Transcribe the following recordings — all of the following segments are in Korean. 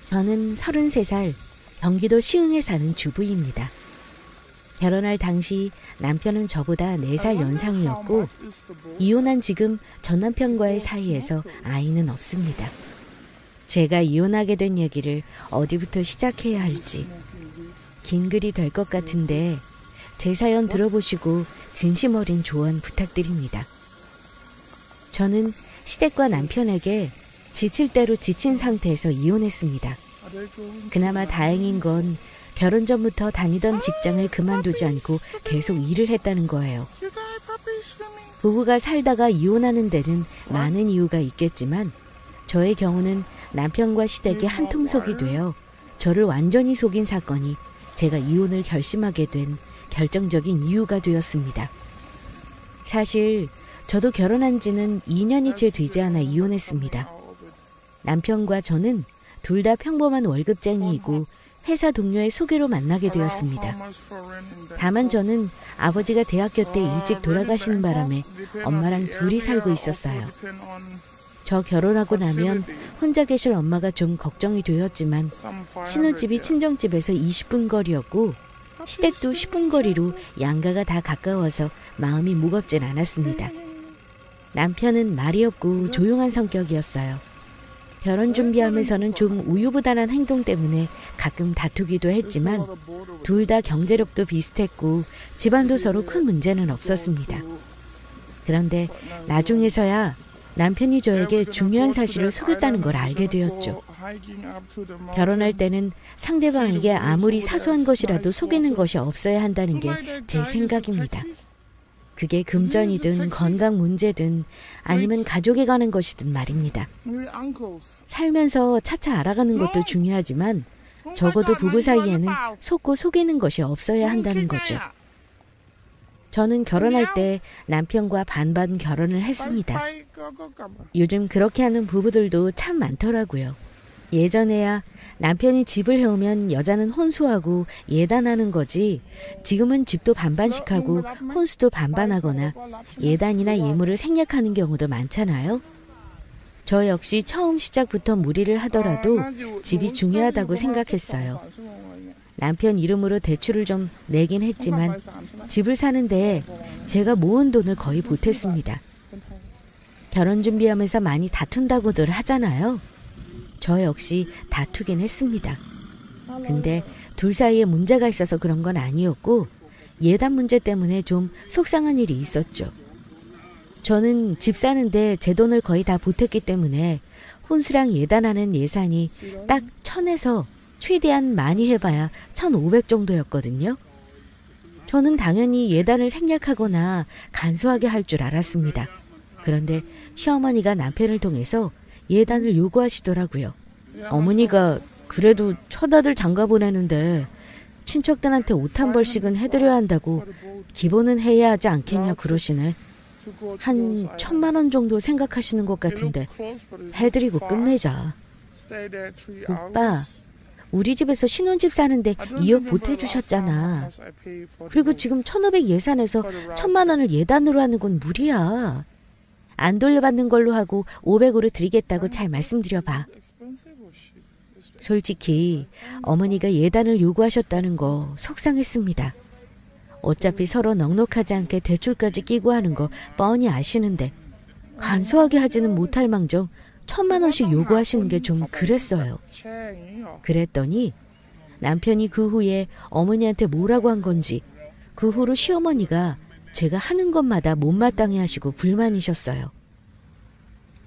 저는 33살 경기도 시흥에 사는 주부입니다. 결혼할 당시 남편은 저보다 4살 연상이었고 이혼한 지금 전 남편과의 사이에서 아이는 없습니다. 제가 이혼하게 된 얘기를 어디부터 시작해야 할지 긴 글이 될 것 같은데 제 사연 들어보시고 진심 어린 조언 부탁드립니다. 저는 시댁과 남편에게 지칠 대로 지친 상태에서 이혼했습니다. 그나마 다행인 건 결혼 전부터 다니던 직장을 그만두지 않고 계속 일을 했다는 거예요. 부부가 살다가 이혼하는 데는 많은 이유가 있겠지만 저의 경우는 남편과 시댁이 한통속이 되어 저를 완전히 속인 사건이 제가 이혼을 결심하게 된 결정적인 이유가 되었습니다. 사실 저도 결혼한 지는 2년이 채 되지 않아 이혼했습니다. 남편과 저는 둘 다 평범한 월급쟁이이고 회사 동료의 소개로 만나게 되었습니다. 다만 저는 아버지가 대학교 때 일찍 돌아가시는 바람에 엄마랑 둘이 살고 있었어요. 저 결혼하고 나면 혼자 계실 엄마가 좀 걱정이 되었지만 신혼집이 친정집에서 20분 거리였고 시댁도 10분 거리로 양가가 다 가까워서 마음이 무겁진 않았습니다. 남편은 말이 없고 조용한 성격이었어요. 결혼 준비하면서는 좀 우유부단한 행동 때문에 가끔 다투기도 했지만 둘 다 경제력도 비슷했고 집안도 서로 큰 문제는 없었습니다. 그런데 나중에서야 남편이 저에게 중요한 사실을 속였다는 걸 알게 되었죠. 결혼할 때는 상대방에게 아무리 사소한 것이라도 속이는 것이 없어야 한다는 게 제 생각입니다. 그게 금전이든 건강 문제든 아니면 가족에 관한 것이든 말입니다. 살면서 차차 알아가는 것도 중요하지만 적어도 부부 사이에는 속고 속이는 것이 없어야 한다는 거죠. 저는 결혼할 때 남편과 반반 결혼을 했습니다. 요즘 그렇게 하는 부부들도 참 많더라고요. 예전에야 남편이 집을 해오면 여자는 혼수하고 예단하는 거지 지금은 집도 반반씩 하고 혼수도 반반하거나 예단이나 예물을 생략하는 경우도 많잖아요. 저 역시 처음 시작부터 무리를 하더라도 집이 중요하다고 생각했어요. 남편 이름으로 대출을 좀 내긴 했지만 집을 사는데 제가 모은 돈을 거의 보탰습니다. 결혼 준비하면서 많이 다툰다고들 하잖아요. 저 역시 다투긴 했습니다. 근데 둘 사이에 문제가 있어서 그런 건 아니었고 예단 문제 때문에 좀 속상한 일이 있었죠. 저는 집 사는데 제 돈을 거의 다 보탰기 때문에 혼수랑 예단하는 예산이 딱 1000에서 최대한 많이 해봐야 1500 정도였거든요. 저는 당연히 예단을 생략하거나 간소하게 할 줄 알았습니다. 그런데 시어머니가 남편을 통해서 예단을 요구하시더라고요. 어머니가 그래도 처다들 장가 보내는데 친척들한테 옷 한 벌씩은 해드려야 한다고 기본은 해야 하지 않겠냐 그러시네. 한 1000만 원 정도 생각하시는 것 같은데 해드리고 끝내자. 오빠, 우리 집에서 신혼집 사는데 2억 보태주셨잖아. 그리고 지금 1500 예산에서 1000만 원을 예단으로 하는 건 무리야. 안 돌려받는 걸로 하고 500으로 드리겠다고 잘 말씀드려봐. 솔직히 어머니가 예단을 요구하셨다는 거 속상했습니다. 어차피 서로 넉넉하지 않게 대출까지 끼고 하는 거 뻔히 아시는데 간소하게 하지는 못할 망정 1000만 원씩 요구하시는 게 좀 그랬어요. 그랬더니 남편이 그 후에 어머니한테 뭐라고 한 건지 그 후로 시어머니가 제가 하는 것마다 못마땅해 하시고 불만이셨어요.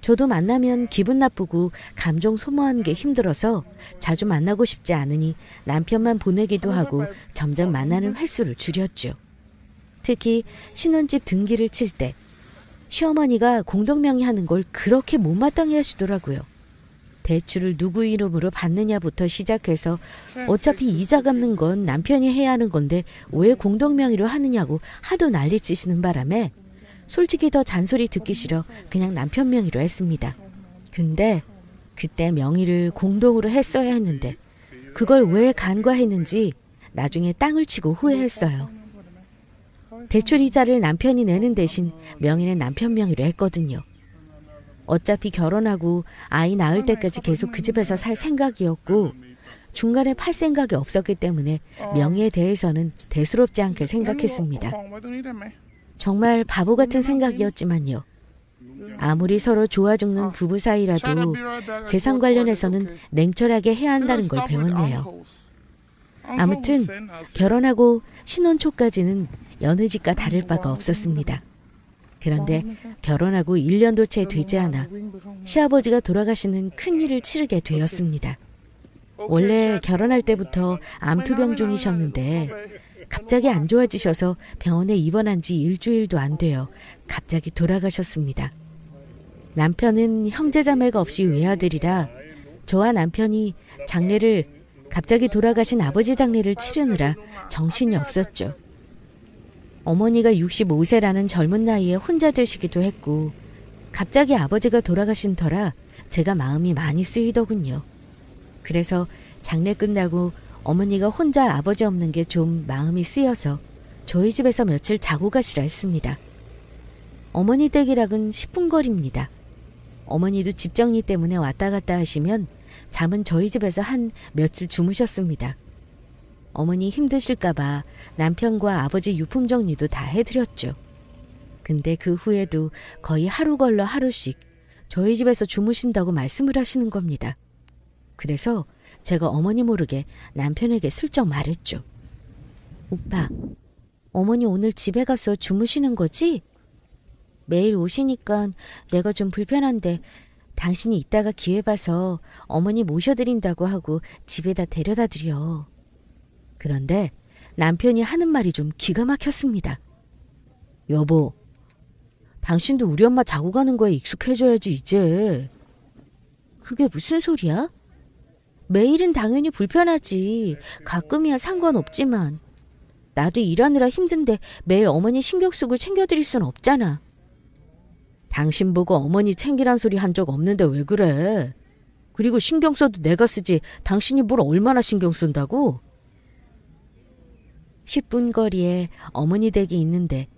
저도 만나면 기분 나쁘고 감정 소모하는 게 힘들어서 자주 만나고 싶지 않으니 남편만 보내기도 하고 점점 만나는 횟수를 줄였죠. 특히 신혼집 등기를 칠 때 시어머니가 공동명의 하는 걸 그렇게 못마땅해 하시더라고요. 대출을 누구 이름으로 받느냐부터 시작해서 어차피 이자 갚는 건 남편이 해야 하는 건데 왜 공동명의로 하느냐고 하도 난리치시는 바람에 솔직히 더 잔소리 듣기 싫어 그냥 남편 명의로 했습니다. 근데 그때 명의를 공동으로 했어야 했는데 그걸 왜 간과했는지 나중에 땅을 치고 후회했어요. 대출 이자를 남편이 내는 대신 명의는 남편 명의로 했거든요. 어차피 결혼하고 아이 낳을 때까지 계속 그 집에서 살 생각이었고 중간에 팔 생각이 없었기 때문에 명의에 대해서는 대수롭지 않게 생각했습니다. 정말 바보 같은 생각이었지만요. 아무리 서로 좋아 죽는 부부 사이라도 재산 관련해서는 냉철하게 해야 한다는 걸 배웠네요. 아무튼 결혼하고 신혼 초까지는 여느 집과 다를 바가 없었습니다. 그런데 결혼하고 1년도 채 되지 않아 시아버지가 돌아가시는 큰일을 치르게 되었습니다. 원래 결혼할 때부터 암투병 중이셨는데 갑자기 안 좋아지셔서 병원에 입원한 지 일주일도 안 돼요. 갑자기 돌아가셨습니다. 남편은 형제자매가 없이 외아들이라 저와 남편이 갑자기 돌아가신 아버지 장례를 치르느라 정신이 없었죠. 어머니가 65세라는 젊은 나이에 혼자 되시기도 했고 갑자기 아버지가 돌아가신 터라 제가 마음이 많이 쓰이더군요. 그래서 장례 끝나고 어머니가 혼자 아버지 없는 게 좀 마음이 쓰여서 저희 집에서 며칠 자고 가시라 했습니다. 어머니 댁이락은 10분 거리입니다. 어머니도 집 정리 때문에 왔다 갔다 하시면 잠은 저희 집에서 한 며칠 주무셨습니다. 어머니 힘드실까봐 남편과 아버지 유품 정리도 다 해드렸죠. 근데 그 후에도 거의 하루 걸러 하루씩 저희 집에서 주무신다고 말씀을 하시는 겁니다. 그래서 제가 어머니 모르게 남편에게 슬쩍 말했죠. 오빠, 어머니 오늘 집에 가서 주무시는 거지? 매일 오시니까 내가 좀 불편한데 당신이 이따가 기회 봐서 어머니 모셔드린다고 하고 집에다 데려다 드려. 그런데 남편이 하는 말이 좀 기가 막혔습니다. 여보, 당신도 우리 엄마 자고 가는 거에 익숙해져야지 이제. 그게 무슨 소리야? 매일은 당연히 불편하지. 가끔이야 상관없지만. 나도 일하느라 힘든데 매일 어머니 신경 쓰고 챙겨드릴 순 없잖아. 당신 보고 어머니 챙기란 소리 한 적 없는데 왜 그래? 그리고 신경 써도 내가 쓰지 당신이 뭘 얼마나 신경 쓴다고? 10분 거리에 어머니 댁이 있는데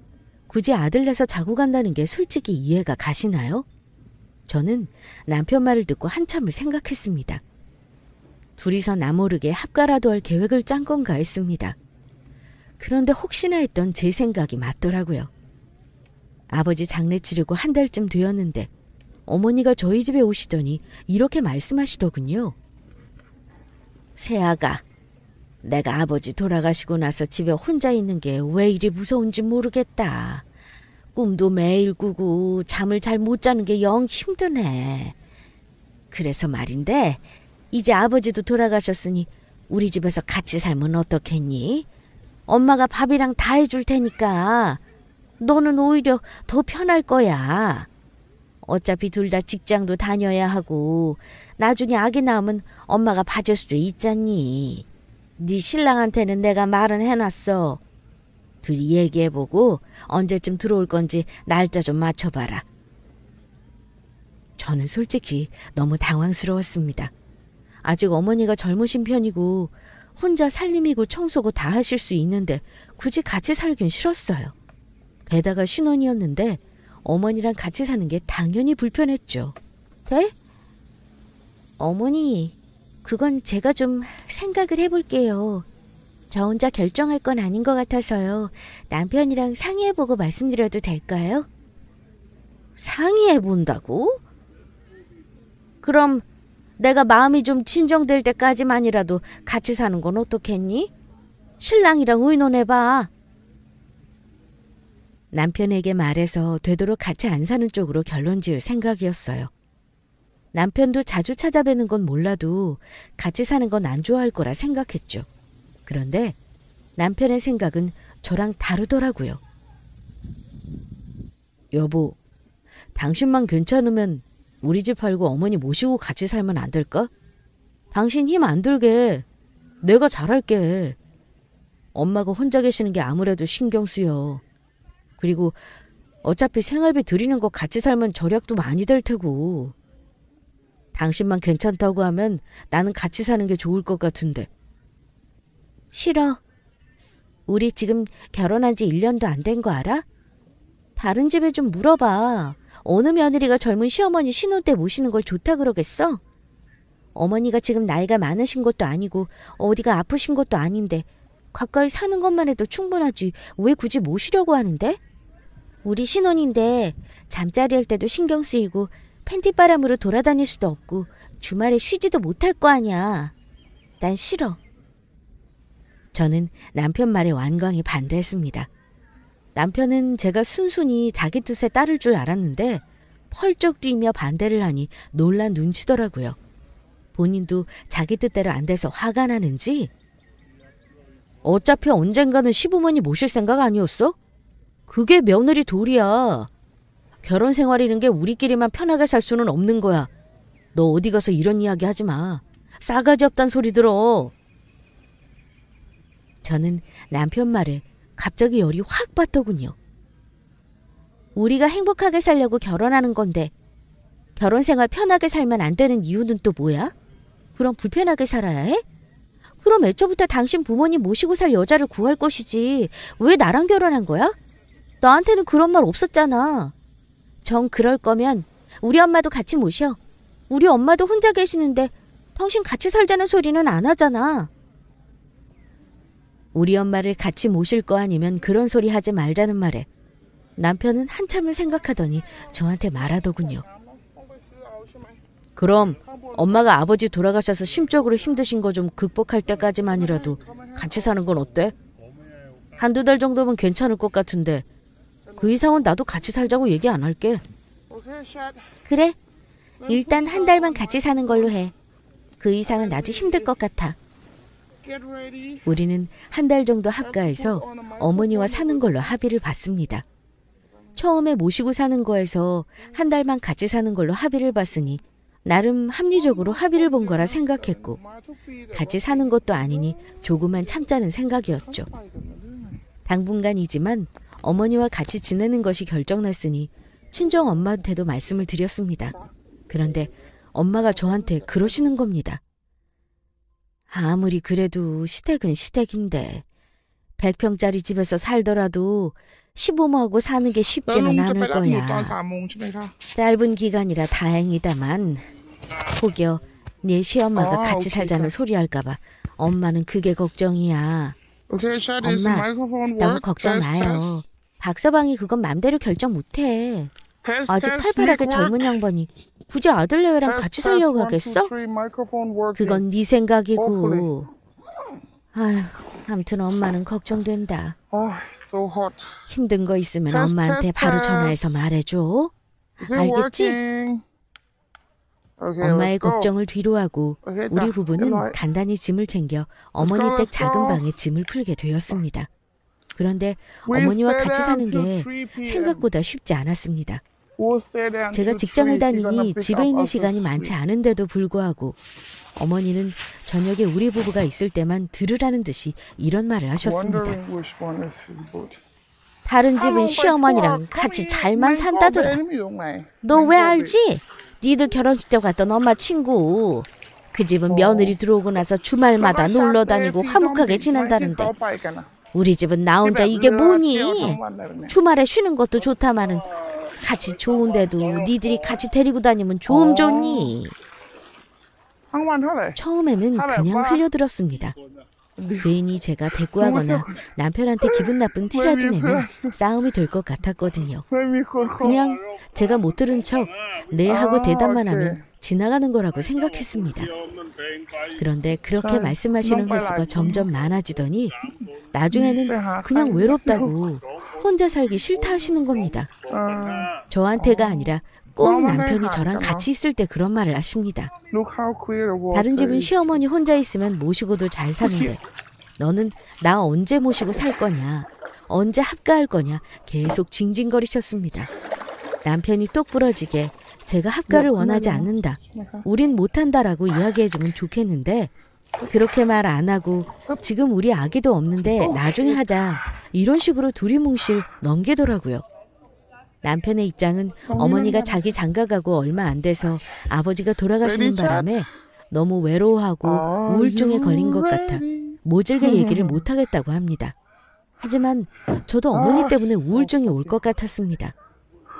굳이 아들 내서 자고 간다는 게 솔직히 이해가 가시나요? 저는 남편 말을 듣고 한참을 생각했습니다. 둘이서 나 모르게 합가라도 할 계획을 짠 건가 했습니다. 그런데 혹시나 했던 제 생각이 맞더라고요. 아버지 장례 치르고 한 달쯤 되었는데 어머니가 저희 집에 오시더니 이렇게 말씀하시더군요. 새아가, 내가 아버지 돌아가시고 나서 집에 혼자 있는 게 왜 이리 무서운지 모르겠다. 꿈도 매일 꾸고 잠을 잘 못 자는 게 영 힘드네. 그래서 말인데 이제 아버지도 돌아가셨으니 우리 집에서 같이 살면 어떻겠니? 엄마가 밥이랑 다 해줄 테니까 너는 오히려 더 편할 거야. 어차피 둘 다 직장도 다녀야 하고 나중에 아기 낳으면 엄마가 봐줄 수도 있잖니. 네 신랑한테는 내가 말은 해놨어. 둘이 얘기해보고 언제쯤 들어올 건지 날짜 좀 맞춰봐라. 저는 솔직히 너무 당황스러웠습니다. 아직 어머니가 젊으신 편이고 혼자 살림이고 청소고 다 하실 수 있는데 굳이 같이 살긴 싫었어요. 게다가 신혼이었는데 어머니랑 같이 사는 게 당연히 불편했죠. 네? 어머니, 그건 제가 좀 생각을 해볼게요. 저 혼자 결정할 건 아닌 것 같아서요. 남편이랑 상의해보고 말씀드려도 될까요? 상의해본다고? 그럼 내가 마음이 좀 진정될 때까지만이라도 같이 사는 건 어떻겠니? 신랑이랑 의논해봐. 남편에게 말해서 되도록 같이 안 사는 쪽으로 결론 지을 생각이었어요. 남편도 자주 찾아뵈는 건 몰라도 같이 사는 건 안 좋아할 거라 생각했죠. 그런데 남편의 생각은 저랑 다르더라고요. 여보, 당신만 괜찮으면 우리 집 팔고 어머니 모시고 같이 살면 안 될까? 당신 힘 안 들게. 내가 잘할게. 엄마가 혼자 계시는 게 아무래도 신경 쓰여. 그리고 어차피 생활비 드리는 거 같이 살면 절약도 많이 될 테고. 당신만 괜찮다고 하면 나는 같이 사는 게 좋을 것 같은데. 싫어. 우리 지금 결혼한 지 1년도 안 된 거 알아? 다른 집에 좀 물어봐. 어느 며느리가 젊은 시어머니 신혼 때 모시는 걸 좋다 그러겠어? 어머니가 지금 나이가 많으신 것도 아니고 어디가 아프신 것도 아닌데 가까이 사는 것만 해도 충분하지 왜 굳이 모시려고 하는데? 우리 신혼인데 잠자리 할 때도 신경 쓰이고 팬티바람으로 돌아다닐 수도 없고 주말에 쉬지도 못할 거 아니야. 난 싫어. 저는 남편 말에 완강히 반대했습니다. 남편은 제가 순순히 자기 뜻에 따를 줄 알았는데 펄쩍 뛰며 반대를 하니 놀란 눈치더라고요. 본인도 자기 뜻대로 안 돼서 화가 나는지 어차피 언젠가는 시부모니 모실 생각 아니었어? 그게 며느리 도리야. 결혼 생활이라는 게 우리끼리만 편하게 살 수는 없는 거야. 너 어디 가서 이런 이야기 하지 마. 싸가지 없단 소리 들어. 저는 남편 말에 갑자기 열이 확 받더군요. 우리가 행복하게 살려고 결혼하는 건데 결혼 생활 편하게 살면 안 되는 이유는 또 뭐야? 그럼 불편하게 살아야 해? 그럼 애초부터 당신 부모님 모시고 살 여자를 구할 것이지 왜 나랑 결혼한 거야? 나한테는 그런 말 없었잖아. 정 그럴 거면 우리 엄마도 같이 모셔. 우리 엄마도 혼자 계시는데 당신 같이 살자는 소리는 안 하잖아. 우리 엄마를 같이 모실 거 아니면 그런 소리 하지 말자는 말에 남편은 한참을 생각하더니 저한테 말하더군요. 그럼 엄마가 아버지 돌아가셔서 심적으로 힘드신 거 좀 극복할 때까지만이라도 같이 사는 건 어때? 한두 달 정도면 괜찮을 것 같은데 그 이상은 나도 같이 살자고 얘기 안 할게. 그래. 일단 한 달만 같이 사는 걸로 해. 그 이상은 나도 힘들 것 같아. 우리는 한 달 정도 합가해서 어머니와 사는 걸로 합의를 봤습니다. 처음에 모시고 사는 거에서 한 달만 같이 사는 걸로 합의를 봤으니 나름 합리적으로 합의를 본 거라 생각했고 같이 사는 것도 아니니 조금만 참자는 생각이었죠. 당분간이지만 어머니와 같이 지내는 것이 결정났으니 친정 엄마한테도 말씀을 드렸습니다. 그런데 엄마가 저한테 그러시는 겁니다. 아무리 그래도 시댁은 시댁인데 100평짜리 집에서 살더라도 시부모하고 사는 게 쉽지는 않을 거야. 짧은 기간이라 다행이다만 혹여 네 시엄마가 같이 살자는 소리 할까봐 엄마는 그게 걱정이야. 엄마, 너무 걱정 마요. 박서방이 그건 맘대로 결정 못해. 아직 팔팔하게 젊은 양반이 굳이 아들내외랑 같이 살려고 하겠어? 그건 네 생각이고. 아휴, 아무튼 엄마는 걱정된다. 힘든 거 있으면 엄마한테 바로 전화해서 말해줘. 알겠지? 엄마의 걱정을 뒤로하고 우리 부부는 간단히 짐을 챙겨 어머니 댁 작은 방에 짐을 풀게 되었습니다. 그런데 어머니와 같이 사는 게 생각보다 쉽지 않았습니다. 제가 직장을 다니니 집에 있는 시간이 많지 않은데도 불구하고 어머니는 저녁에 우리 부부가 있을 때만 들으라는 듯이 이런 말을 하셨습니다. 다른 집은 시어머니랑 같이 잘만 산다더라. 너 왜 알지? 니들 결혼식 때 갔던 엄마 친구. 그 집은 며느리 들어오고 나서 주말마다 놀러 다니고 화목하게 지낸다는데 우리 집은 나 혼자 이게 뭐니? 주말에 쉬는 것도 좋다마는 같이 좋은데도 니들이 같이 데리고 다니면 좀 좋니? 처음에는 그냥 흘려들었습니다. 괜히 제가 대꾸하거나 남편한테 기분 나쁜 티라도 내면 싸움이 될 것 같았거든요. 그냥 제가 못 들은 척 네 하고 대답만 하면 지나가는 거라고 생각했습니다. 그런데 그렇게 말씀하시는 횟수가 점점 많아지더니 나중에는 그냥 외롭다고 혼자 살기 싫다 하시는 겁니다. 저한테가 아니라 꼭 남편이 저랑 같이 있을 때 그런 말을 하십니다. 다른 집은 시어머니 혼자 있으면 모시고도 잘 사는데 너는 나 언제 모시고 살 거냐, 언제 합가할 거냐 계속 징징거리셨습니다. 남편이 똑 부러지게 제가 합가를 원하지 않는다, 우린 못한다라고 이야기해주면 좋겠는데 그렇게 말 안 하고 지금 우리 아기도 없는데 나중에 하자 이런 식으로 두리뭉실 넘기더라고요. 남편의 입장은 어머니가 자기 장가가고 얼마 안 돼서 아버지가 돌아가시는 바람에 너무 외로워하고 우울증에 걸린 것 같아 모질게 얘기를 못하겠다고 합니다. 하지만 저도 어머니 때문에 우울증이 올 것 같았습니다.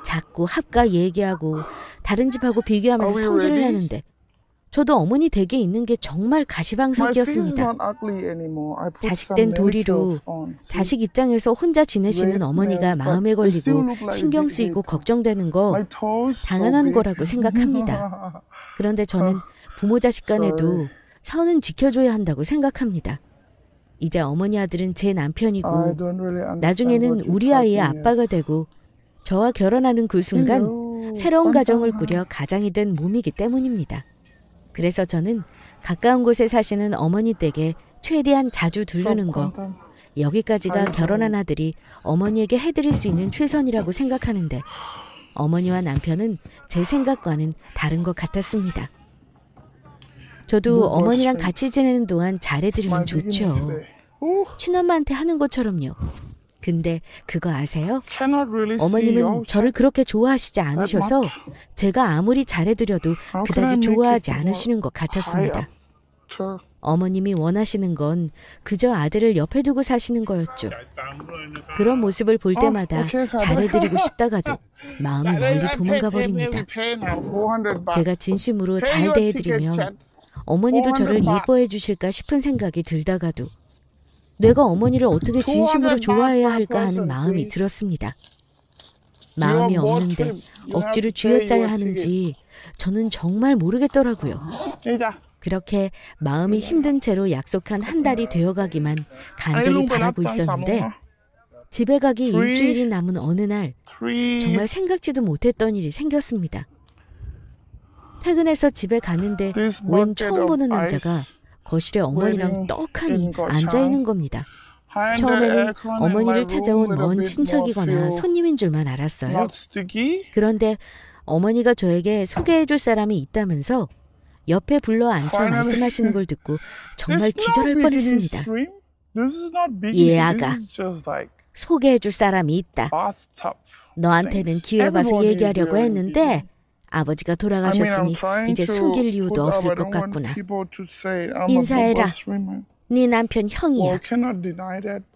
자꾸 합가 얘기하고 다른 집하고 비교하면서 성질을 내는데 저도 어머니 댁에 있는 게 정말 가시방석이었습니다. 자식된 도리로 자식 입장에서 혼자 지내시는 어머니가 마음에 걸리고 신경 쓰이고 걱정되는 거 당연한 거라고 생각합니다. 그런데 저는 부모 자식 간에도 선은 지켜줘야 한다고 생각합니다. 이제 어머니 아들은 제 남편이고 나중에는 우리 아이의 아빠가 되고 저와 결혼하는 그 순간 새로운 가정을 꾸려 가장이 된 몸이기 때문입니다. 그래서 저는 가까운 곳에 사시는 어머니 댁에 최대한 자주 들르는 거, 여기까지가 결혼한 아들이 어머니에게 해드릴 수 있는 최선이라고 생각하는데 어머니와 남편은 제 생각과는 다른 것 같았습니다. 저도 어머니랑 같이 지내는 동안 잘해드리면 좋죠. 친엄마한테 하는 것처럼요. 근데 그거 아세요? 어머님은 저를 그렇게 좋아하시지 않으셔서 제가 아무리 잘해드려도 그다지 좋아하지 않으시는 것 같았습니다. 어머님이 원하시는 건 그저 아들을 옆에 두고 사시는 거였죠. 그런 모습을 볼 때마다 잘해드리고 싶다가도 마음이 멀리 도망가 버립니다. 제가 진심으로 잘 대해드리면 어머니도 저를 예뻐해 주실까 싶은 생각이 들다가도 내가 어머니를 어떻게 진심으로 좋아해야 할까 하는 마음이 들었습니다. 마음이 없는데 억지로 쥐어짜야 하는지 저는 정말 모르겠더라고요. 그렇게 마음이 힘든 채로 약속한 한 달이 되어가기만 간절히 바라고 있었는데 집에 가기 일주일이 남은 어느 날 정말 생각지도 못했던 일이 생겼습니다. 퇴근해서 집에 갔는데 웬 처음 보는 남자가 거실에 어머니랑 떡하니 앉아있는 겁니다. 처음에는 어머니를 찾아온 먼 친척이거나 손님인 줄만 알았어요. 그런데 어머니가 저에게 소개해줄 사람이 있다면서 옆에 불러 앉혀 말씀하시는 걸 듣고 정말 기절할 뻔했습니다. 예, 아가. 소개해줄 사람이 있다. 너한테는 기회 봐서 얘기하려고 했는데 아버지가 돌아가셨으니 이제 숨길 이유도 없을 것 같구나. 인사해라. 네 남편 형이야.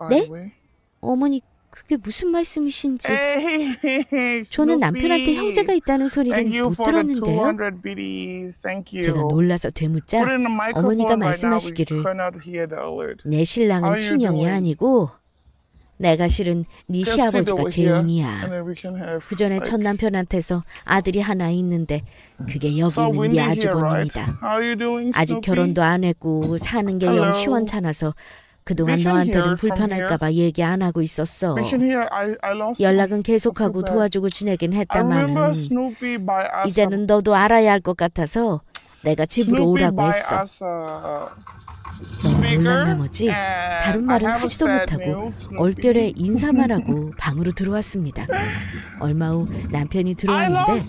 네? 어머니 그게 무슨 말씀이신지. 저는 남편한테 형제가 있다는 소리를 못 들었는데요. 제가 놀라서 되묻자 어머니가 말씀하시기를 내 신랑은 친형이 아니고 내가 실은 네 시아버지가 재혼이야. 그 전에 첫 남편한테서 아들이 하나 있는데 그게 여기 있는 네 아주버님이다. 아직 결혼도 안 했고 사는 게 영 시원찮아서 그동안 너한테는 불편할까봐 얘기 안 하고 있었어. 연락은 계속하고 도와주고 지내긴 했다마는 이제는 너도 알아야 할 것 같아서 내가 집으로 오라고 했어. 너무 놀란 나머지 다른 말은 하지도 못하고 얼결에 인사만 하고 방으로 들어왔습니다. 얼마 후 남편이 들어왔는데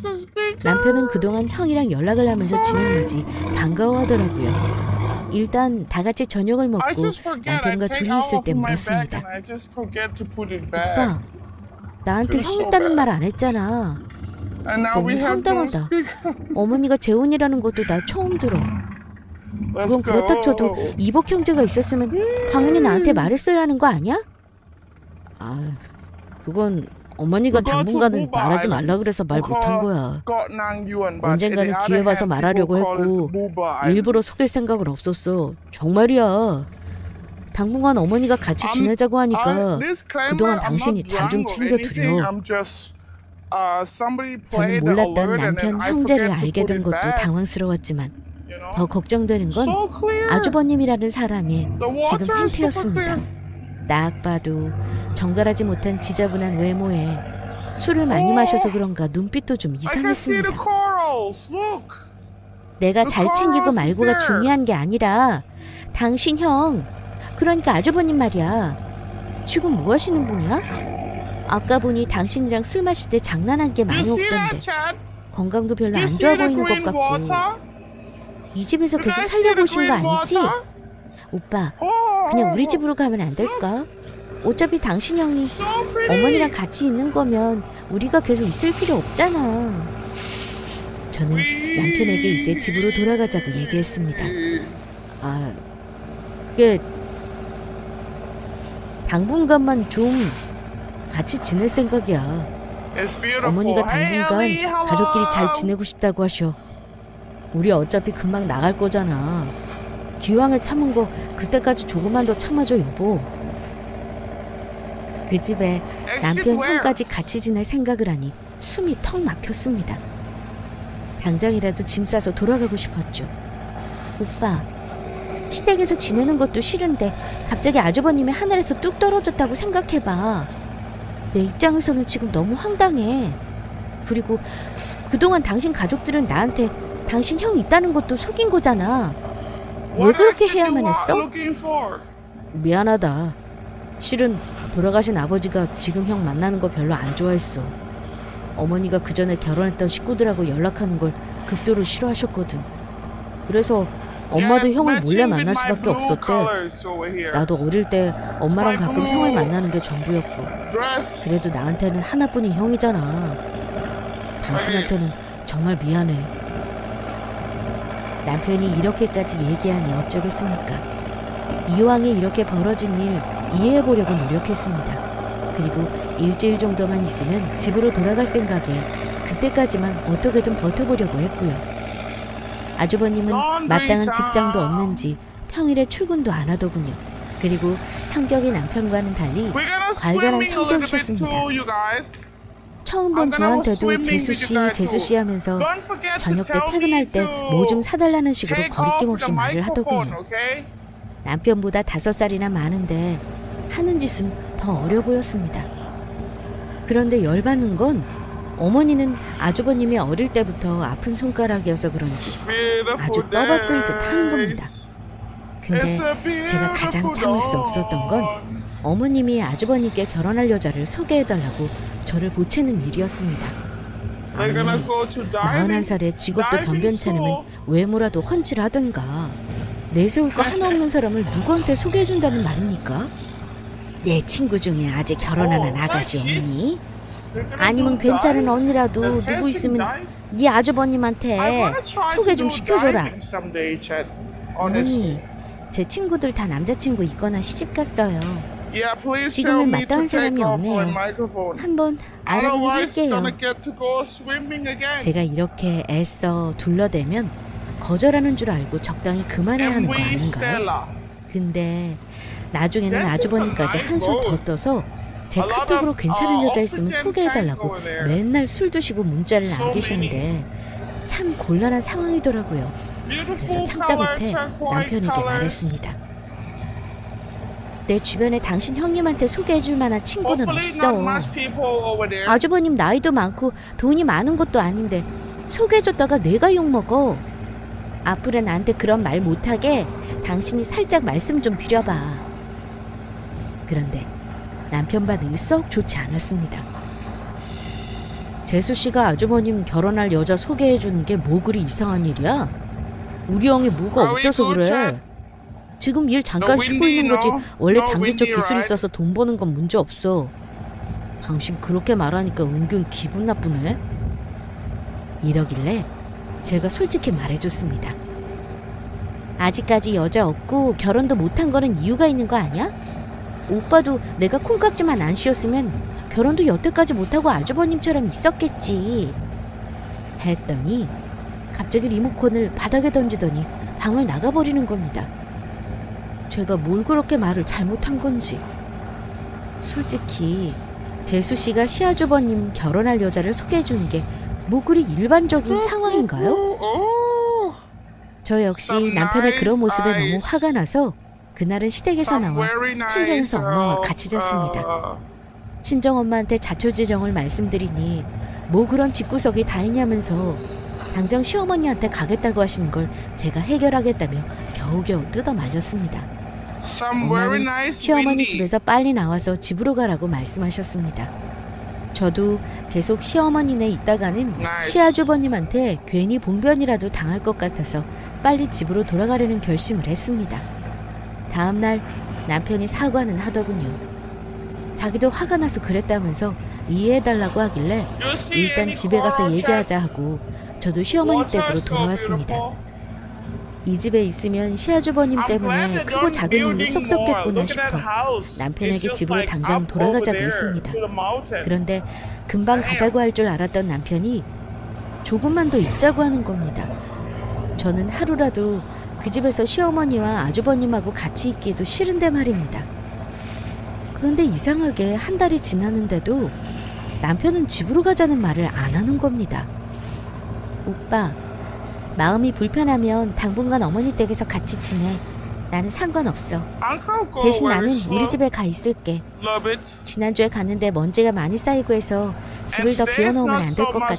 남편은 그동안 형이랑 연락을 하면서 지냈는지 반가워하더라고요. 일단 다 같이 저녁을 먹고 남편과 둘이 있을 때 물었습니다. 오빠, 나한테 형 있다는 말 안 했잖아. 너무 황당하다. 어머니가 재혼이라는 것도 나 처음 들어. 그건 그렇다 쳐도 이복 형제가 있었으면 당연히 나한테 말했어야 하는 거 아니야? 아, 그건 어머니가 당분간은 말하지 말라 그래서 말 못한 거야. 언젠가는 기회 봐서 말하려고 했고 일부러 속일 생각은 없었어. 정말이야. 당분간 어머니가 같이 지내자고 하니까 그동안 당신이 잘 좀 챙겨두려. 저는 몰랐던 남편 형제를 알게 된 것도 당황스러웠지만 더 걱정되는 건 아주버님이라는 사람이 지금 행태였습니다. 딱 봐도 정갈하지 못한 지저분한 외모에 술을 많이 마셔서 그런가 눈빛도 좀 이상했습니다. 내가 잘 챙기고 말고가 중요한 게 아니라 당신 형, 그러니까 아주버님 말이야. 지금 뭐 하시는 분이야? 아까 보니 당신이랑 술 마실 때 장난한 게 많이 없던데 건강도 별로 안 좋아 보이는 것 같고 이 집에서 계속 살려고 오신 거 아니지? 오빠, 그냥 우리 집으로 가면 안 될까? 어차피 당신 형이 어머니랑 같이 있는 거면 우리가 계속 있을 필요 없잖아. 저는 남편에게 이제 집으로 돌아가자고 얘기했습니다. 아, 그게 당분간만 좀 같이 지낼 생각이야. 어머니가 당분간 가족끼리 잘 지내고 싶다고 하셔. 우리 어차피 금방 나갈 거잖아. 기왕에 참은 거 그때까지 조금만 더 참아줘 여보. 그 집에 남편 형까지 같이 지낼 생각을 하니 숨이 턱 막혔습니다. 당장이라도 짐 싸서 돌아가고 싶었죠. 오빠, 시댁에서 지내는 것도 싫은데 갑자기 아주버님이 하늘에서 뚝 떨어졌다고 생각해봐. 내 입장에서는 지금 너무 황당해. 그리고 그동안 당신 가족들은 나한테 당신 형 있다는 것도 속인 거잖아. 왜 그렇게 해야만 했어? 미안하다. 실은 돌아가신 아버지가 지금 형 만나는 거 별로 안 좋아했어. 어머니가 그 전에 결혼했던 식구들하고 연락하는 걸 극도로 싫어하셨거든. 그래서 엄마도 형을 몰래 만날 수밖에 없었대. 나도 어릴 때 엄마랑 가끔 형을 만나는 게 전부였고, 그래도 나한테는 하나뿐인 형이잖아. 당신한테는 정말 미안해. 남편이 이렇게까지 얘기하니 어쩌겠습니까? 이왕에 이렇게 벌어진 일 이해해보려고 노력했습니다. 그리고 일주일 정도만 있으면 집으로 돌아갈 생각에 그때까지만 어떻게든 버텨보려고 했고요. 아주버님은 마땅한 직장도 없는지 평일에 출근도 안 하더군요. 그리고 성격이 남편과는 달리 괄괄한 성격이셨습니다. 처음 본 저한테도 제수씨 하면서 저녁 때 퇴근할 때 뭐 좀 사달라는 식으로 거리낌 없이 말을 하더군요. 남편보다 5살이나 많은데 하는 짓은 더 어려 보였습니다. 그런데 열받는 건 어머니는 아주버님이 어릴 때부터 아픈 손가락이어서 그런지 아주 떠받들 듯 하는 겁니다. 근데 제가 가장 참을 수 없었던 건 어머님이 아주버님께 결혼할 여자를 소개해달라고 저를 보채는 일이었습니다. 아니, 41살에 직업도 변변치 않으면 외모라도 훤칠하든가 내세울 거 하나 없는 사람을 누구한테 소개해준다는 말입니까? 내 친구 중에 아직 결혼 안 한 아가씨 없니? 아니면 괜찮은 언니라도 누구 있으면 네 아주버님한테 소개 좀 시켜줘라. 어머니, 제 친구들 다 남자친구 있거나 시집갔어요. 지금은 마땅한 사람이 없네요. 한번 알아보긴 할게요. 제가 이렇게 애써 둘러대면 거절하는 줄 알고 적당히 그만해야 하는 거 아닌가요? 근데 나중에는 아주버님까지 한술 더 떠서 제 카톡으로 괜찮은 여자 있으면 소개해달라고 맨날 술 드시고 문자를 남기시는데 참 곤란한 상황이더라고요. 그래서 참다 못해 남편에게 말했습니다. 내 주변에 당신 형님한테 소개해줄 만한 친구는 없어. 아주버님 나이도 많고 돈이 많은 것도 아닌데 소개해줬다가 내가 욕먹어. 앞으로 나한테 그런 말 못하게 당신이 살짝 말씀 좀 드려봐. 그런데 남편 반응이 썩 좋지 않았습니다. 재수씨가 아주버님 결혼할 여자 소개해주는 게 뭐 그리 이상한 일이야? 우리 형이 뭐가 어때서 그래? 지금 일 잠깐 쉬고 있는 거지 원래 장기 쪽 기술이 있어서 돈 버는 건 문제 없어. 당신 그렇게 말하니까 은근 기분 나쁘네? 이러길래 제가 솔직히 말해줬습니다. 아직까지 여자 없고 결혼도 못한 거는 이유가 있는 거 아니야? 오빠도 내가 콩깍지만 안 씌웠으면 결혼도 여태까지 못하고 아주버님처럼 있었겠지. 했더니 갑자기 리모컨을 바닥에 던지더니 방을 나가버리는 겁니다. 제가 뭘 그렇게 말을 잘못한 건지. 솔직히 재수씨가 시아주버님 결혼할 여자를 소개해주는 게 뭐 그리 일반적인 상황인가요? 저 역시 남편의 그런 모습에 너무 화가 나서 그날은 시댁에서 나와 친정에서 엄마와 같이 잤습니다. 친정엄마한테 자초지종을 말씀드리니 뭐 그런 집구석이 다 있냐면서 당장 시어머니한테 가겠다고 하시는 걸 제가 해결하겠다며 겨우겨우 뜯어 말렸습니다. 엄마는 시어머니 집에서 빨리 나와서 집으로 가라고 말씀하셨습니다. 저도 계속 시어머니네 있다가는 시아주버님한테 괜히 봉변이라도 당할 것 같아서 빨리 집으로 돌아가려는 결심을 했습니다. 다음날 남편이 사과는 하더군요. 자기도 화가 나서 그랬다면서 이해해달라고 하길래 일단 집에 가서 얘기하자 하고 저도 시어머니 댁으로 돌아왔습니다. 이 집에 있으면 시아주버님 때문에 크고 작은 일로 쏙 썩겠구나 싶어 남편에게 집으로 당장 돌아가자고 했습니다. 그런데 금방 가자고 할 줄 알았던 남편이 조금만 더 있자고 하는 겁니다. 저는 하루라도 그 집에서 시어머니와 아주버님하고 같이 있기도 싫은데 말입니다. 그런데 이상하게 한 달이 지났는데도 남편은 집으로 가자는 말을 안 하는 겁니다. 오빠, 마음이 불편하면 당분간 어머니 댁에서 같이 지내. 나는 상관없어. 대신 나는 우리 집에 가 있을게. 지난주에 갔는데 먼지가 많이 쌓이고 해서 집을 더 비워놓으면 안 될 것 같아.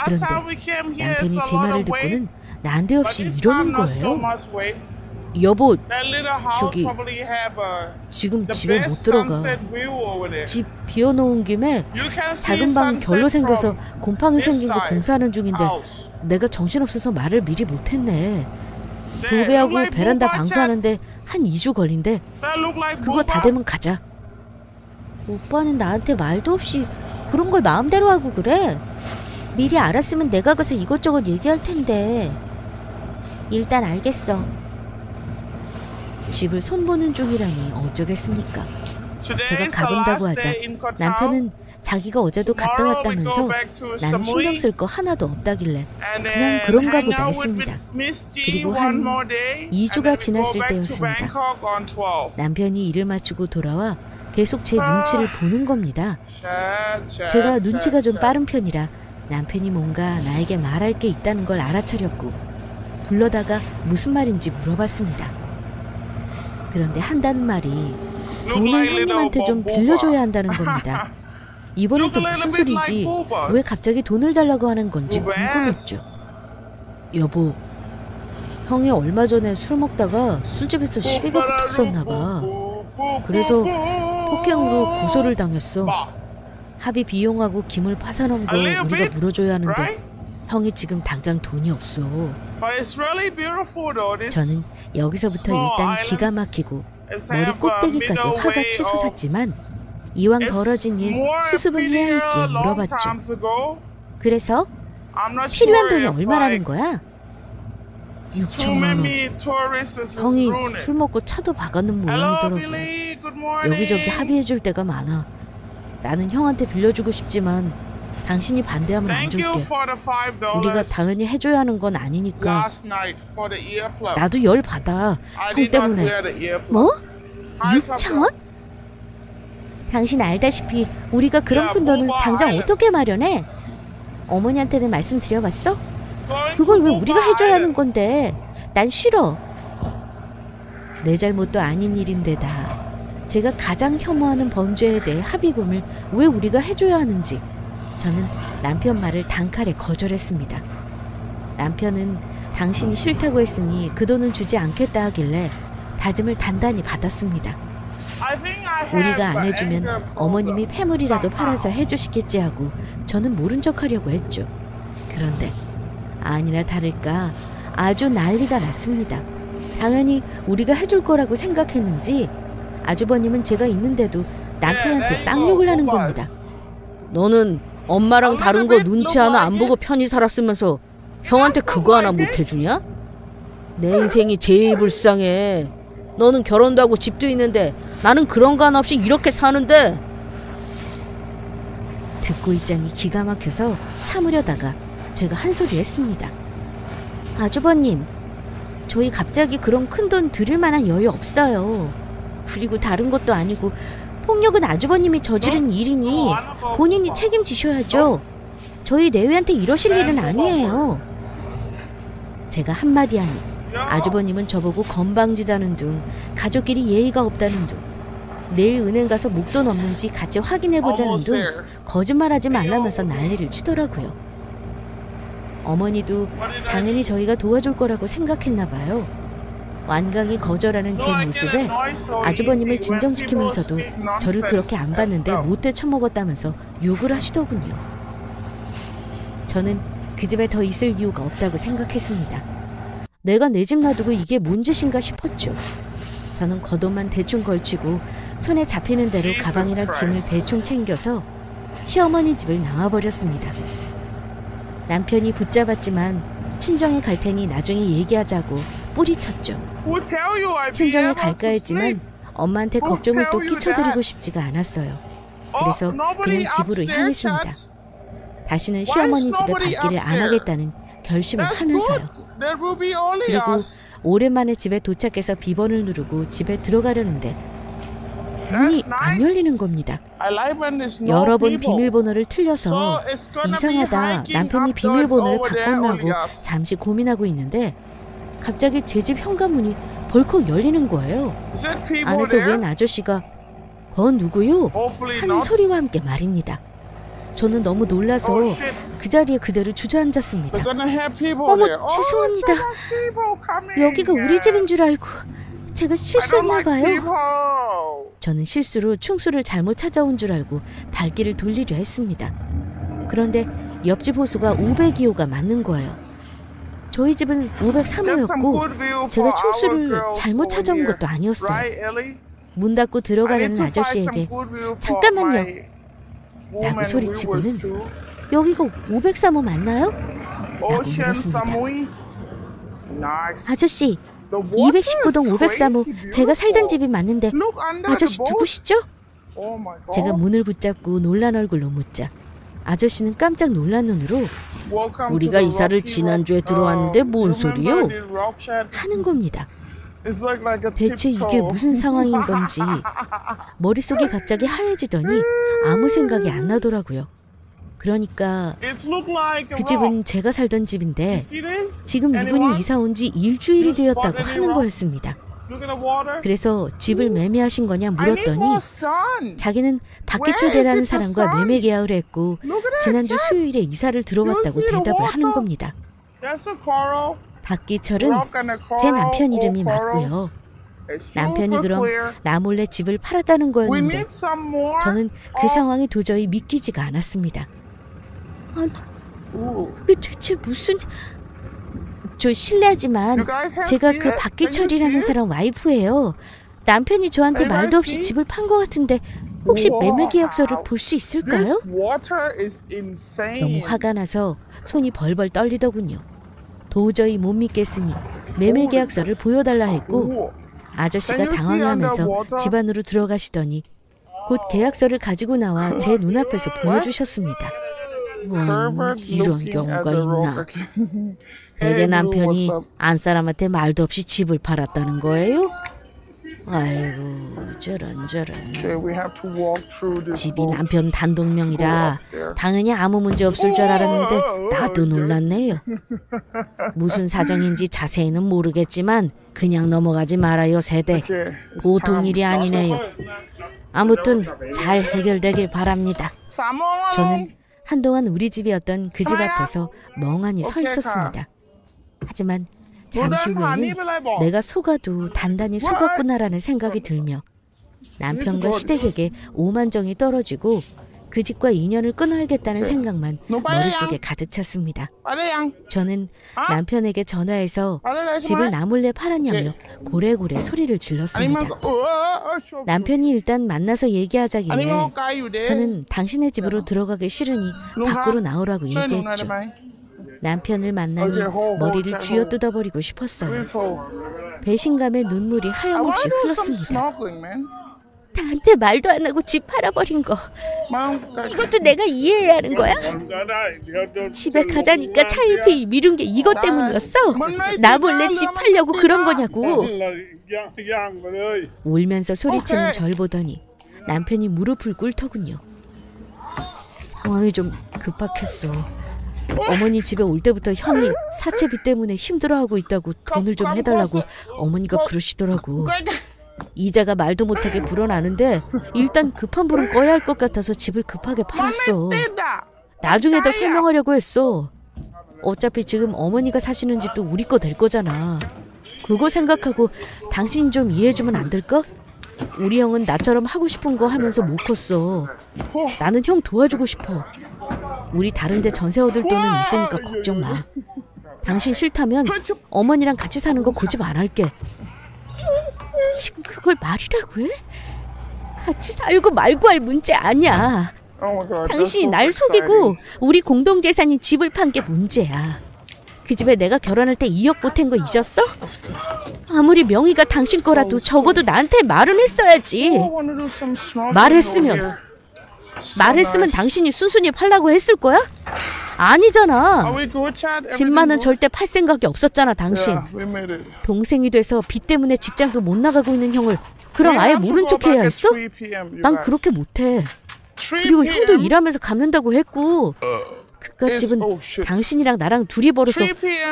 그런데 남편이 제 말을 듣고는 난데없이 이러는 거예요. 여보, 저기 지금 집에 못 들어가. 집 비워놓은 김에 작은 방 결로 생겨서 곰팡이 생긴 거 공사하는 중인데 내가 정신없어서 말을 미리 못했네. 도배하고 베란다 방수하는데 한 2주 걸린대. 그거 다 되면 가자. 오빠는 나한테 말도 없이 그런 걸 마음대로 하고 그래. 미리 알았으면 내가 가서 이것저것 얘기할 텐데. 일단 알겠어. 집을 손보는 중이라니 어쩌겠습니까. 제가 가본다고 하자 남편은 자기가 어제도 갔다 왔다면서 나는 신경 쓸 거 하나도 없다길래 그냥 그런가 보다 했습니다. 그리고 한 2주가 지났을 때였습니다. 남편이 일을 마치고 돌아와 계속 제 눈치를 보는 겁니다. 제가 눈치가 좀 빠른 편이라 남편이 뭔가 나에게 말할 게 있다는 걸 알아차렸고 불러다가 무슨 말인지 물어봤습니다. 그런데 한다는 말이 돈을 형님한테 좀 빌려줘야 한다는 겁니다. 이번엔 또 무슨 소리지? 왜 갑자기 돈을 달라고 하는 건지 궁금했죠. 여보, 형이 얼마 전에 술 먹다가 술집에서 시비가 붙었었나 봐. 그래서 폭행으로 고소를 당했어. 합의 비용하고 기물 파산한 거 우리가 물어줘야 하는데 형이 지금 당장 돈이 없어. 저는 여기서부터 일단 기가 막히고 머리 꼭대기까지 화가 치솟았지만 이왕 벌어진 일 수습은 해야 했기에 물어봤죠. 그래서 필요한 돈이 얼마라는 거야? 6천만 원. 형이 술 먹고 차도 박았는 모양이더라고. 여기저기 합의해줄 때가 많아. 나는 형한테 빌려주고 싶지만 당신이 반대하면 안 줄게. 우리가 당연히 해줘야 하는 건 아니니까. 나도 열 받아. 형 때문에. 뭐? 6천? 당신 알다시피 우리가 그런 큰 돈을 당장 어떻게 마련해? 어머니한테는 말씀드려봤어? 그걸 왜 우리가 해줘야 하는 건데? 난 싫어. 내 잘못도 아닌 일인데다 제가 가장 혐오하는 범죄에 대해 합의금을 왜 우리가 해줘야 하는지 저는 남편 말을 단칼에 거절했습니다. 남편은 당신이 싫다고 했으니 그 돈은 주지 않겠다 하길래 다짐을 단단히 받았습니다. 우리가 안 해주면 어머님이 폐물이라도 팔아서 해주시겠지 하고 저는 모른 척하려고 했죠. 그런데 아니나 다를까 아주 난리가 났습니다. 당연히 우리가 해줄 거라고 생각했는지 아주버님은 제가 있는데도 남편한테 쌍욕을 하는 겁니다. 너는 엄마랑 다른 거 눈치 하나 안 보고 편히 살았으면서 형한테 그거 하나 못 해주냐? 내 인생이 제일 불쌍해. 너는 결혼도 하고 집도 있는데 나는 그런 거 하나 없이 이렇게 사는데. 듣고 있자니 기가 막혀서 참으려다가 제가 한 소리 했습니다. 아주버님, 저희 갑자기 그런 큰 돈 드릴 만한 여유 없어요. 그리고 다른 것도 아니고 폭력은 아주버님이 저지른 일이니 본인이 책임지셔야죠. 저희 내외한테 이러실 일은 아니에요. 제가 한마디 하니 아주버님은 저보고 건방지다는 둥, 가족끼리 예의가 없다는 둥, 내일 은행 가서 목돈 없는지 같이 확인해보자는 둥 거짓말하지 말라면서 난리를 치더라고요. 어머니도 당연히 저희가 도와줄 거라고 생각했나 봐요. 완강히 거절하는 제 모습에 아주버님을 진정시키면서도 저를 그렇게 안 봤는데 못돼 처먹었다면서 욕을 하시더군요. 저는 그 집에 더 있을 이유가 없다고 생각했습니다. 내가 내 집 놔두고 이게 뭔 짓인가 싶었죠. 저는 겉옷만 대충 걸치고 손에 잡히는 대로 가방이랑 짐을 대충 챙겨서 시어머니 집을 나와버렸습니다. 남편이 붙잡았지만 친정에 갈 테니 나중에 얘기하자고 뿌리쳤죠. 친정에 갈까 했지만 엄마한테 걱정을 또 끼쳐드리고 싶지가 않았어요. 그래서 그냥 집으로 향했습니다. 다시는 시어머니 집에 발길을 안 하겠다는 결심을 하면서요. 그리고 오랜만에 집에 도착해서 비번을 누르고 집에 들어가려는데 문이 안 열리는 겁니다. 여러 번 비밀번호를 틀려서 이상하다, 남편이 비밀번호를 바꿨나고 잠시 고민하고 있는데 갑자기 제 집 현관문이 벌컥 열리는 거예요. 안에서 웬 아저씨가 "거 누구요?" 하는 소리와 함께 말입니다. 저는 너무 놀라서 그 자리에 그대로 주저앉았습니다. 어머, 죄송합니다. 여기가 우리 집인 줄 알고 제가 실수했나 봐요. 저는 실수로 충수를 잘못 찾아온 줄 알고 발길을 돌리려 했습니다. 그런데 옆집 호수가 502호가 맞는 거예요. 저희 집은 503호였고 제가 충수를 잘못 찾아온 것도 아니었어요. 문 닫고 들어가려는 아저씨에게 "잠깐만요" 라고 소리치고는 "여기가 503호 맞나요? 라고 물었습니다. "아저씨, 219동 503호 제가 살던 집이 맞는데 아저씨 누구시죠?" 제가 문을 붙잡고 놀란 얼굴로 묻자 아저씨는 깜짝 놀란 눈으로 "우리가 이사를 지난주에 들어왔는데 뭔 소리요?" 하는 겁니다. 대체 이게 무슨 상황인 건지 머릿속이 갑자기 하얘지더니 아무 생각이 안 나더라고요. 그러니까 그 집은 제가 살던 집인데 지금 이분이 이사 온 지 일주일이 되었다고 하는 거였습니다. 그래서 집을 매매하신 거냐 물었더니 자기는 박기철이라는 사람과 매매 계약을 했고 지난주 수요일에 이사를 들어왔다고 대답을 하는 겁니다. 박기철은 제 남편 이름이 맞고요. 남편이 그럼 나 몰래 집을 팔았다는 거였는데 저는 그 상황이 도저히 믿기지가 않았습니다. 아니, 그게 대체 무슨... 저 실례하지만 제가 그 박기철이라는 사람 와이프예요. 남편이 저한테 말도 없이 집을 판 것 같은데 혹시 매매 계약서를 볼 수 있을까요? 너무 화가 나서 손이 벌벌 떨리더군요. 도저히 못 믿겠으니 매매 계약서를 보여달라 했고 아저씨가 당황하면서 집 안으로 들어가시더니 곧 계약서를 가지고 나와 제 눈앞에서 보여주셨습니다. 이런 경우가 있나. 대개 남편이 안사람한테 말도 없이 집을 팔았다는 거예요? 아이고 저런. 집이 남편 단독명이라 당연히 아무 문제 없을 줄 알았는데 나도 놀랐네요. 무슨 사정인지 자세히는 모르겠지만 그냥 넘어가지 말아요 세대. 보통 일이 아니네요. 아무튼 잘 해결되길 바랍니다. 저는 한동안 우리 집이었던 그 집 앞에서 멍하니 서 있었습니다. 하지만 잠시 후에는 내가 속아도 단단히 속았구나라는 생각이 들며 남편과 시댁에게 오만정이 떨어지고 그 집과 인연을 끊어야겠다는 생각만 머릿속에 가득 찼습니다. 저는 남편에게 전화해서 집을 나 몰래 팔았냐며 고래고래 소리를 질렀습니다. 남편이 일단 만나서 얘기하자길래 저는 당신의 집으로 들어가기 싫으니 밖으로 나오라고 얘기했죠. 남편을 만나니 머리를 쥐어뜯어버리고 싶었어요. 배신감에 눈물이 하염없이 흘렀습니다. 나한테 말도 안 하고 집 팔아버린 거 이것도 내가 이해해야 하는 거야? 집에 가자니까 차일피 미룬 게 이것 때문이었어? 나 몰래 집 팔려고 그런 거냐고. 울면서 소리치는 절 보더니 남편이 무릎을 꿇더군요. 상황이 좀 급박했어. 어머니 집에 올 때부터 형이 사채비 때문에 힘들어하고 있다고 돈을 좀 해달라고 어머니가 그러시더라고. 이자가 말도 못하게 불어나는데 일단 급한 불은 꺼야 할 것 같아서 집을 급하게 팔았어. 나중에 더 설명하려고 했어. 어차피 지금 어머니가 사시는 집도 우리 거 될 거잖아. 그거 생각하고 당신 좀 이해해주면 안 될까? 우리 형은 나처럼 하고 싶은 거 하면서 못 컸어. 나는 형 도와주고 싶어. 우리 다른데 전세 얻을 돈은 있으니까 걱정 마. 당신 싫다면 어머니랑 같이 사는 거 고집 안 할게. 지금 그걸 말이라고 해? 같이 살고 말고 할 문제 아니야. 당신이 날 속이고 우리 공동재산인 집을 판 게 문제야. 그 집에 내가 결혼할 때 2억 보탠 거 잊었어? That's good. 아무리 명의가 당신 거라도 적어도 나한테 말은 했어야지. I want to do some snorkeling 말했으면 over here. So 말했으면 nice. 당신이 순순히 팔라고 했을 거야? 아니잖아. Are we good, Chad? 집만은 Everything 절대 팔 생각이 없었잖아, 당신. good? Yeah, we made it. 동생이 돼서 빚 때문에 직장도 못 나가고 있는 형을 그럼 아예 모른 척 해야 했어? 난 그렇게 못해. 그리고 형도 일하면서 갚는다고 했고 그깟 집은 당신이랑 나랑 둘이 벌어서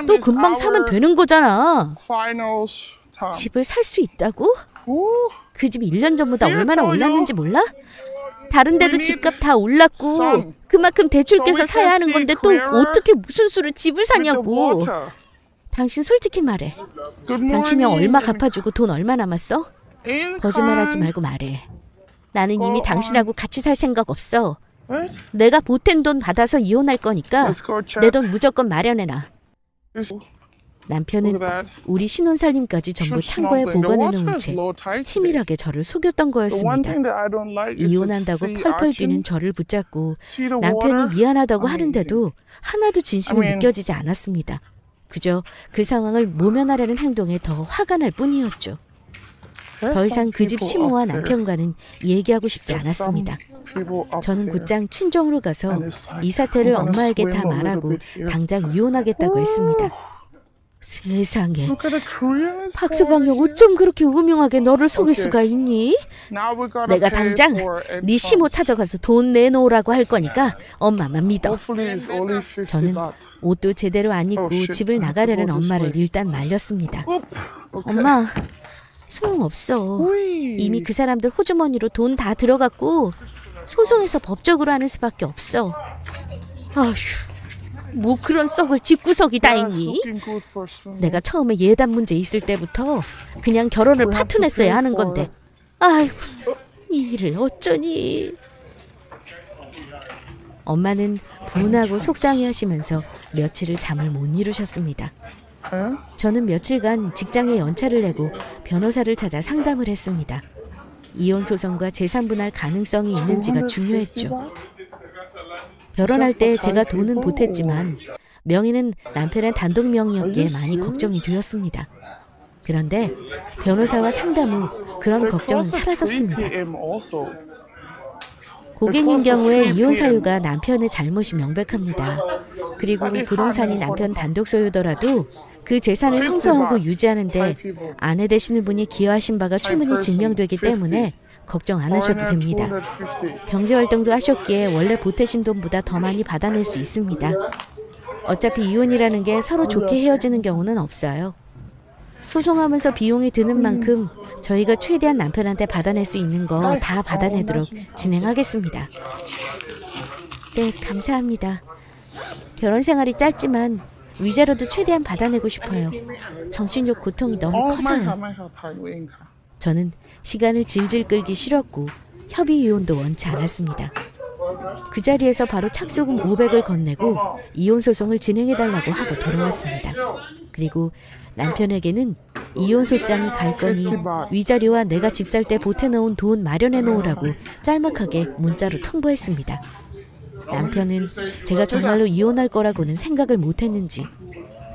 또 금방 사면 되는 거잖아. 집을 살 수 있다고? 그 집이 1년 전보다 얼마나 올랐는지 몰라? 다른 데도 집값 다 올랐고 그만큼 대출 깨서 사야 하는 건데 또 어떻게 무슨 수로 집을 사냐고. 당신 솔직히 말해. 당신 형 얼마 갚아주고 돈 얼마 남았어? 거짓말하지 말고 말해. 나는 이미 당신하고 같이 살 생각 없어. 내가 보탠 돈 받아서 이혼할 거니까 내 돈 무조건 마련해놔. 남편은 우리 신혼살림까지 전부 창고에 보관해놓은 채 치밀하게 저를 속였던 거였습니다. 이혼한다고 펄펄 뛰는 저를 붙잡고 남편이 미안하다고 하는데도 하나도 진심을 느껴지지 않았습니다. 그저 그 상황을 모면하려는 행동에 더 화가 날 뿐이었죠. 더 이상 그 집 시모와 남편과는 얘기하고 싶지 않았습니다. 저는 곧장 친정으로 가서 이 사태를 엄마에게 다 말하고 당장 이혼하겠다고 했습니다. 세상에, 박서방이 어쩜 그렇게 음흉하게 너를 속일 수가 있니? 내가 당장 네 시모 찾아가서 돈 내놓으라고 할 거니까 엄마만 믿어. 저는 옷도 제대로 안 입고 집을 나가려는 엄마를 일단 말렸습니다. 엄마, 소용없어. 이미 그 사람들 호주머니로 돈 다 들어갔고 소송해서 법적으로 하는 수밖에 없어. 아휴, 뭐 그런 썩을 집구석이 다 있니? 내가 처음에 예단 문제 있을 때부터 그냥 결혼을 파토냈어야 하는 건데. 아이고, 이 일을 어쩌니. 엄마는 분하고 속상해하시면서 며칠을 잠을 못 이루셨습니다. 저는 며칠간 직장에 연차를 내고 변호사를 찾아 상담을 했습니다. 이혼 소송과 재산 분할 가능성이 있는지가 중요했죠. 결혼할 때 제가 돈은 보탰지만 명의는 남편의 단독 명의였기에 많이 걱정이 되었습니다. 그런데 변호사와 상담 후 그런 걱정은 사라졌습니다. 고객님 경우에 이혼 사유가 남편의 잘못이 명백합니다. 그리고 부동산이 남편 단독 소유더라도 그 재산을 형성하고 유지하는데 아내 되시는 분이 기여하신 바가 충분히 증명되기 때문에 걱정 안 하셔도 됩니다. 경제활동도 하셨기에 원래 보태신 돈보다 더 많이 받아낼 수 있습니다. 어차피 이혼이라는 게 서로 좋게 헤어지는 경우는 없어요. 소송하면서 비용이 드는 만큼 저희가 최대한 남편한테 받아낼 수 있는 거 다 받아내도록 진행하겠습니다. 네, 감사합니다. 결혼 생활이 짧지만 위자료도 최대한 받아내고 싶어요. 정신적 고통이 너무 커서요. 저는 시간을 질질 끌기 싫었고 협의 이혼도 원치 않았습니다. 그 자리에서 바로 착수금 500을 건네고 이혼 소송을 진행해달라고 하고 돌아왔습니다. 그리고 남편에게는 이혼 소장이 갈 거니 위자료와 내가 집 살 때 보태놓은 돈 마련해 놓으라고 짤막하게 문자로 통보했습니다. 남편은 제가 정말로 이혼할 거라고는 생각을 못했는지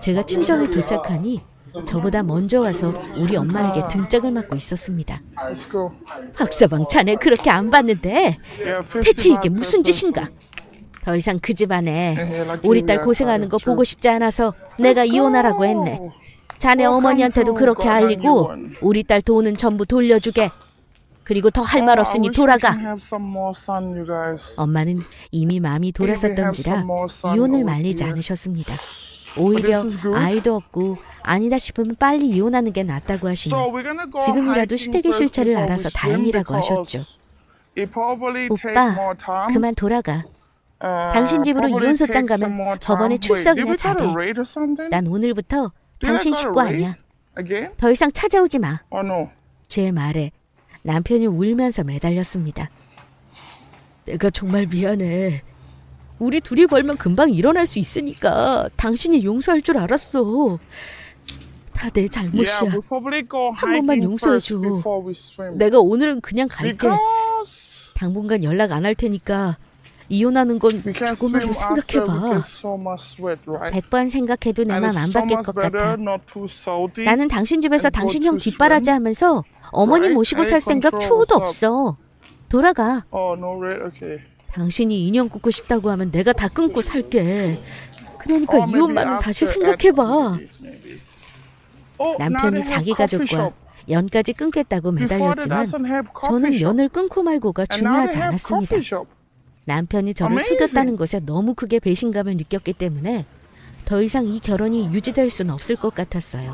제가 친정에 도착하니 저보다 먼저 와서 우리 엄마에게 등짝을 맞고 있었습니다. 박서방, 자네 그렇게 안 봤는데 대체 이게 무슨 짓인가? 더 이상 그 집안에 우리 딸 고생하는 거 보고 싶지 않아서 내가 이혼하라고 했네. 자네 어머니한테도 그렇게 알리고 우리 딸 돈은 전부 돌려주게. 그리고 더 할 말 없으니 돌아가. 엄마는 이미 마음이 돌아섰던지라 이혼을 말리지 않으셨습니다. 오히려 아이도 없고 아니다 싶으면 빨리 이혼하는 게 낫다고 하시니 지금이라도 시댁의 실체를 알아서 다행이라고 하셨죠. 오빠, 그만 돌아가. 당신 집으로 이혼소장 가면 법원에 출석이나 잘해. 난 오늘부터 당신 식구 아니야. 더 이상 찾아오지 마. 제 말에 남편이 울면서 매달렸습니다. 내가 정말 미안해. 우리 둘이 벌면 금방 일어날 수 있으니까 당신이 용서할 줄 알았어. 다 내 잘못이야. 한 번만 용서해줘. 내가 오늘은 그냥 갈게. 당분간 연락 안 할 테니까 이혼하는 건 We can 조금만 더 swim after we 생각해봐. get so much sweat, right? 100번 생각해도 내 And 맘 it's 안 so 바뀔 much 것 better 같아. not to salty. 나는 당신 집에서 and go 당신 형 to 뒷바라지 swim. 하면서 어머니 Right? 모시고 살 Take 생각 control, 추호도 what's up? 없어. 돌아가. Oh, no red. Okay. 당신이 인연 끊고 싶다고 하면 내가 다 끊고 살게. 그러니까 Or maybe 이혼만은 다시 after 생각해봐. maybe. Oh, now 남편이 they have 자기 coffee 가족과 shop. 연까지 끊겠다고 Before that 매달렸지만 doesn't have coffee 저는 shop. 연을 끊고 말고가 And now 중요하지 they have 않았습니다. coffee shop. 남편이 저를 Amazing. 속였다는 것에 너무 크게 배신감을 느꼈기 때문에 더 이상 이 결혼이 유지될 수는 없을 것 같았어요.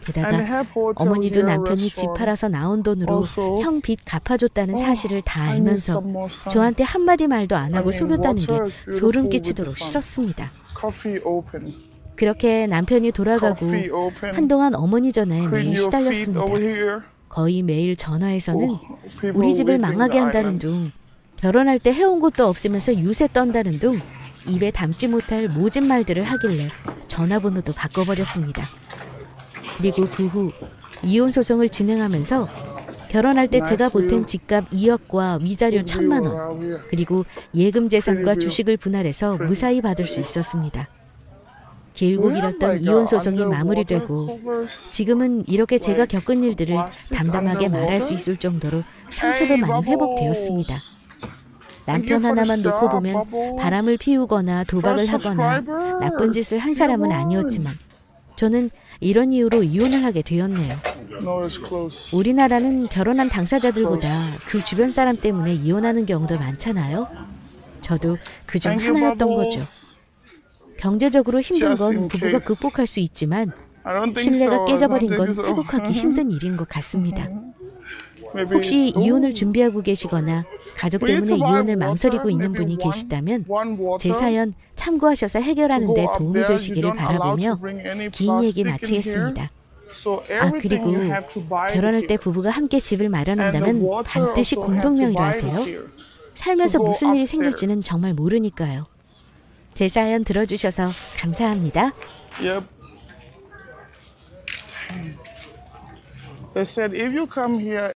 And they 게다가 have hotel 어머니도 here, 남편이 집 restaurant. 팔아서 나온 돈으로 Also, 형 빚 갚아줬다는 사실을 다 I need 알면서 some more sun. 저한테 한마디 말도 안 하고 I mean, 속였다는 게 water is beautiful 소름 with the 끼치도록 sun. 싫었습니다. Coffee open. 그렇게 남편이 돌아가고 Coffee open. 한동안 어머니 전화에 Clean 매일 your feet 시달렸습니다. over here. 거의 매일 전화에서는 Oh, people 우리 집을 living 망하게 the 한다는 islands. 둥, 결혼할 때 해온 것도 없으면서 유세 떤다는 둥, 입에 담지 못할 모진 말들을 하길래 전화번호도 바꿔버렸습니다. 그리고 그 후 이혼 소송을 진행하면서 결혼할 때 제가 보탠 집값 2억과 위자료 1,000만 원, 그리고 예금 재산과 주식을 분할해서 무사히 받을 수 있었습니다. 길고 길었던 이혼 소송이 마무리되고 지금은 이렇게 제가 겪은 일들을 담담하게 말할 수 있을 정도로 상처도 많이 회복되었습니다. 남편 하나만 놓고 보면 바람을 피우거나 도박을 하거나 나쁜 짓을 한 사람은 아니었지만 저는 이런 이유로 이혼을 하게 되었네요. No, it's close. 우리나라는 결혼한 당사자들보다 그 주변 사람 때문에 이혼하는 경우도 많잖아요. 저도 그중 Thank you, 하나였던 거죠. Bubbles. 경제적으로 힘든 Just 건 in 부부가 case. 극복할 수 있지만 I don't think 신뢰가 so. I 깨져버린 don't 건 think so. 회복하기 힘든 일인 것 같습니다. Maybe 혹시 it's- 이혼을 준비하고 계시거나 가족 We need 때문에 to buy 이혼을 water, 망설이고 있는 maybe 분이 계시다면 one water 제 사연 참고하셔서 해결하는 to 데 go up 도움이 there. You 되시기를 don't allow 바라보며 to bring any 긴 얘기 plastic in 마치겠습니다. here. So 아, everything 그리고 you have to buy it 결혼할 때 here. 부부가 함께 집을 And the 마련한다면 water 반드시 also have to 공동명의로 buy it 하세요. here. 살면서 to go 무슨 일이 up 생길지는 정말 모르니까요. 제 사연 들어주셔서 감사합니다. Yep. They said if you come here